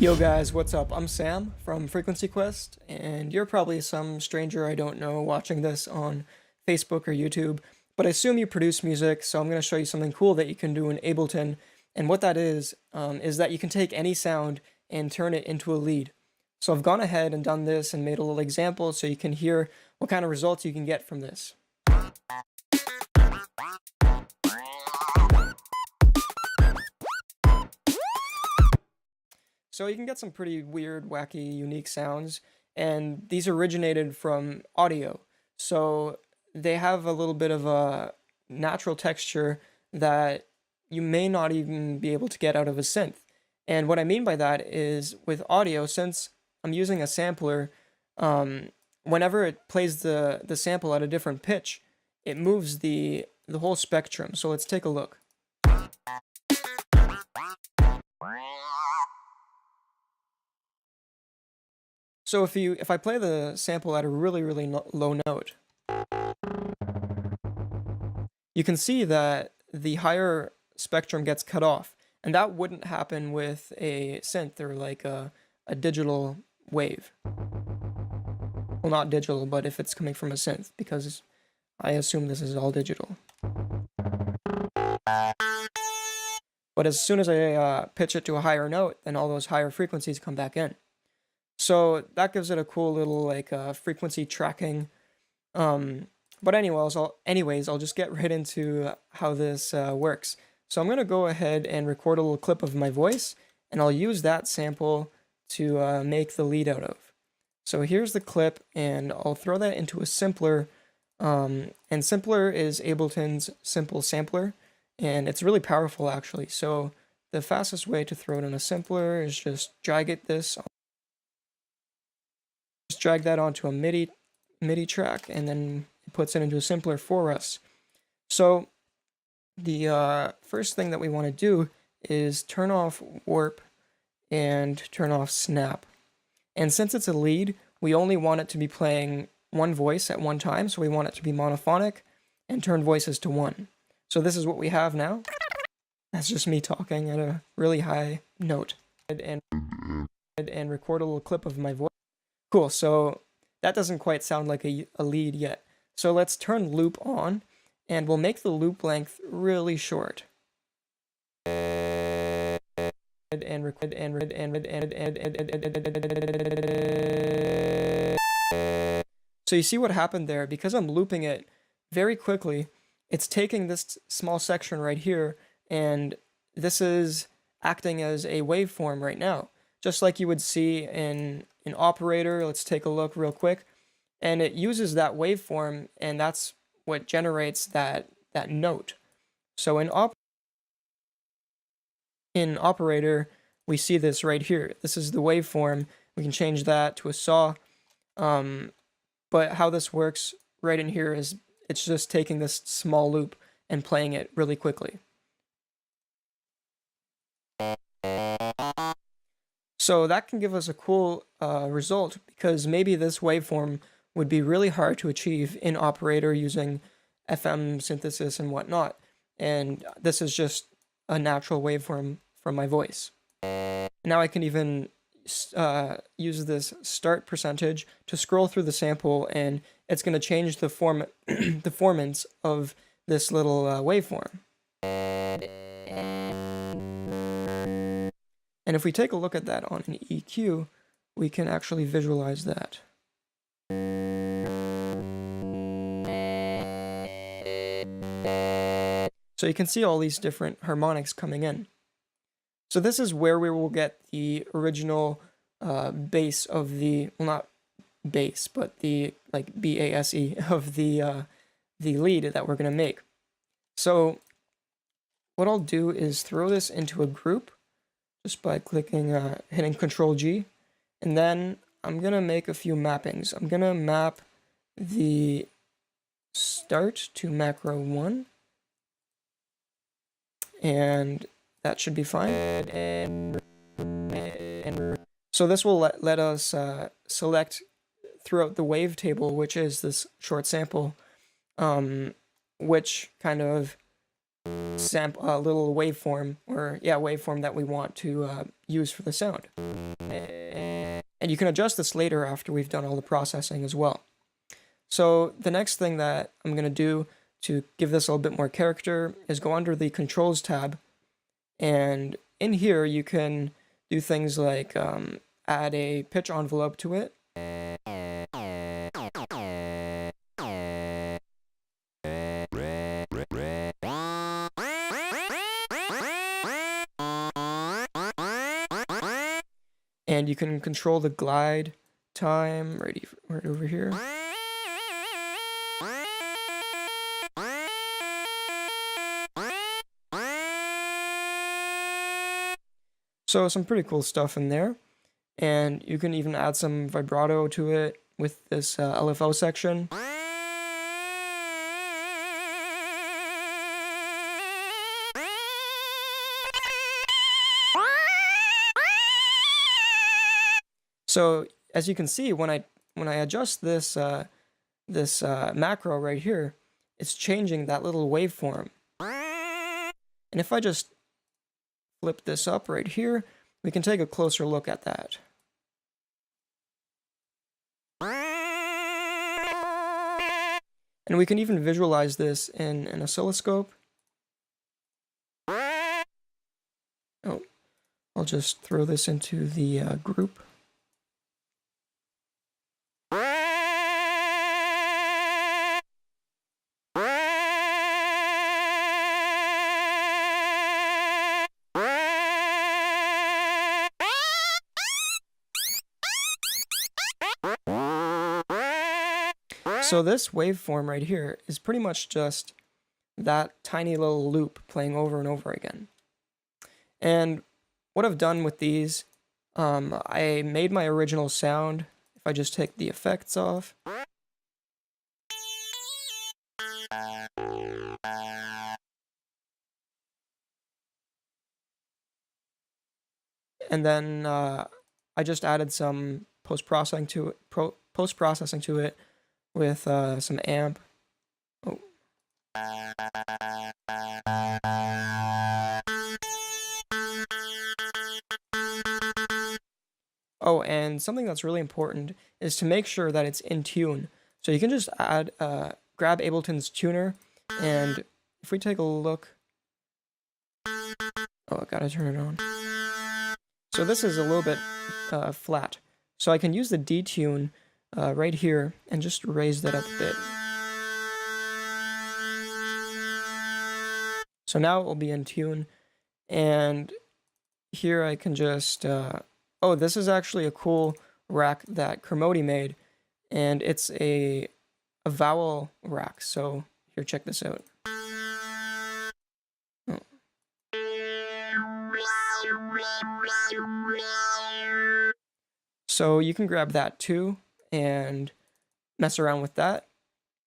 Yo guys, what's up? I'm Sam from Frequency Quest, and you're probably some stranger I don't know watching this on Facebook or YouTube, but I assume you produce music, so I'm going to show you something cool that you can do in Ableton, and what that is that you can take any sound and turn it into a lead. So I've gone ahead and done this and made a little example so you can hear what kind of results you can get from this. So you can get some pretty weird, wacky, unique sounds, and these originated from audio. So they have a little bit of a natural texture that you may not even be able to get out of a synth. And what I mean by that is with audio, since I'm using a sampler, whenever it plays the sample at a different pitch, it moves the whole spectrum. So let's take a look. So if I play the sample at a really low note, you can see that the higher spectrum gets cut off, and that wouldn't happen with a synth or like a digital wave. Well, not digital, but if it's coming from a synth, because I assume this is all digital. But as soon as I pitch it to a higher note, then all those higher frequencies come back in. So that gives it a cool little like frequency tracking. But anyways, I'll just get right into how this works. So I'm going to go ahead and record a little clip of my voice, and I'll use that sample to make the lead out of. So here's the clip, and I'll throw that into a simpler. And simpler is Ableton's simple sampler, and it's really powerful actually. So the fastest way to throw it in a simpler is just drag that onto a MIDI track, and then it puts it into a simpler for us. So the first thing that we want to do is turn off warp and turn off snap. And since it's a lead, we only want it to be playing one voice at one time, so we want it to be monophonic and turn voices to one. So this is what we have now. That's just me talking at a really high note and record a little clip of my voice. Cool, so that doesn't quite sound like a lead yet. So let's turn loop on, and we'll make the loop length really short. So you see what happened there? Because I'm looping it very quickly, it's taking this small section right here, and this is acting as a waveform right now. Just like you would see in an operator. Let's take a look real quick. And it uses that waveform, and that's what generates that note. So in operator, we see this right here. This is the waveform. We can change that to a saw. But how this works right in here is it's just taking this small loop and playing it really quickly. So that can give us a cool result, because maybe this waveform would be really hard to achieve in operator using FM synthesis and whatnot. And this is just a natural waveform from my voice. Now I can even use this start percentage to scroll through the sample, and it's going to change the performance of this little waveform. And if we take a look at that on an EQ, we can actually visualize that. So you can see all these different harmonics coming in. So this is where we will get the original bass of the, well, not bass, but the like B-A-S-E of the lead that we're going to make. So what I'll do is throw this into a group just by hitting Control-G, and then I'm going to make a few mappings. I'm going to map the start to macro 1, and that should be fine. So this will let us select throughout the wavetable, which is this short sample, which kind of little waveform, or waveform that we want to use for the sound. And you can adjust this later after we've done all the processing as well. So the next thing that I'm going to do to give this a little bit more character is go under the Controls tab, and in here you can do things like add a pitch envelope to it. And you can control the glide time right over here. So some pretty cool stuff in there. And you can even add some vibrato to it with this LFO section. So as you can see, when I adjust this macro right here, it's changing that little waveform. And if I just flip this up right here, we can take a closer look at that. And we can even visualize this in an oscilloscope. Oh, I'll just throw this into the group. So this waveform right here is pretty much just that tiny little loop playing over and over again. And what I've done with these, I made my original sound. If I just take the effects off. And then I just added some post-processing to it with some amp. Oh. Oh, and something that's really important is to make sure that it's in tune. So you can just add, grab Ableton's tuner, and if we take a look, oh, I gotta turn it on. So this is a little bit flat. So I can use the detune right here and just raise that up a bit. So now it will be in tune, and here I can just, oh, this is actually a cool rack that Kermode made, and it's a vowel rack. So here, check this out. Oh. So you can grab that too and mess around with that.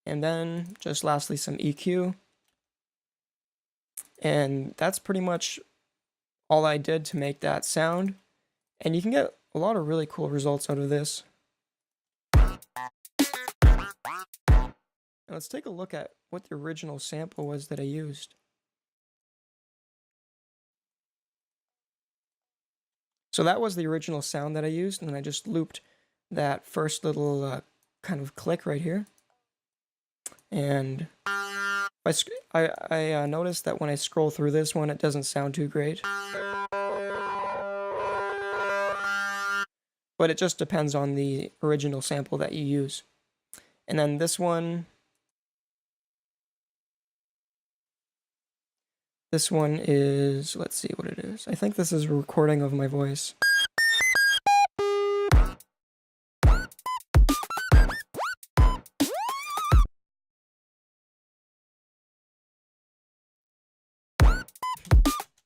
And then just lastly some EQ. And that's pretty much all I did to make that sound. And you can get a lot of really cool results out of this. Now let's take a look at what the original sample was that I used. So that was the original sound that I used, and I just looped that first little kind of click right here. And I noticed that when I scroll through this one, it doesn't sound too great. But it just depends on the original sample that you use. And then this one is, let's see what it is. I think this is a recording of my voice.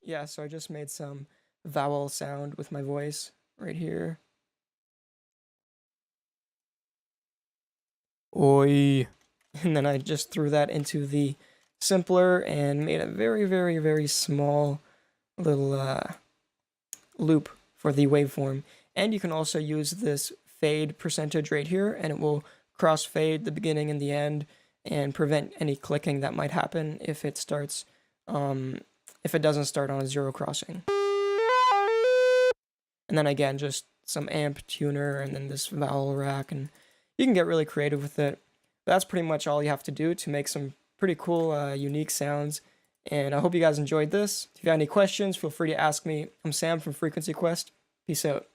Yeah, so I just made some vowel sound with my voice right here. Oi. And then I just threw that into the simpler and made a very, very, very small little loop for the waveform. And you can also use this fade percentage right here, and it will crossfade the beginning and the end and prevent any clicking that might happen if it starts if it doesn't start on a zero crossing. And then again, just some amp tuner and then this vowel rack, and you can get really creative with it. That's pretty much all you have to do to make some pretty cool, unique sounds. And I hope you guys enjoyed this. If you have any questions, feel free to ask me. I'm Sam from Frequency Quest. Peace out.